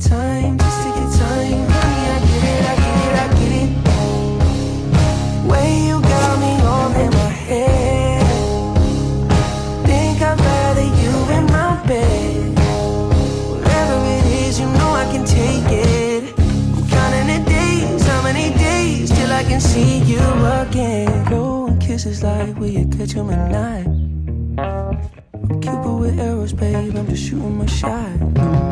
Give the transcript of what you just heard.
time, just take your time. Honey, I get it, I get it, I get it. Way you got me all in my head. Think I'd rather you in my bed. Whatever it is, you know I can take it. I'm counting the days, how many days till I can see you again. Blowing kisses like will you catch 'em at night? I'm Cupid with arrows, babe, I'm just shooting my shot.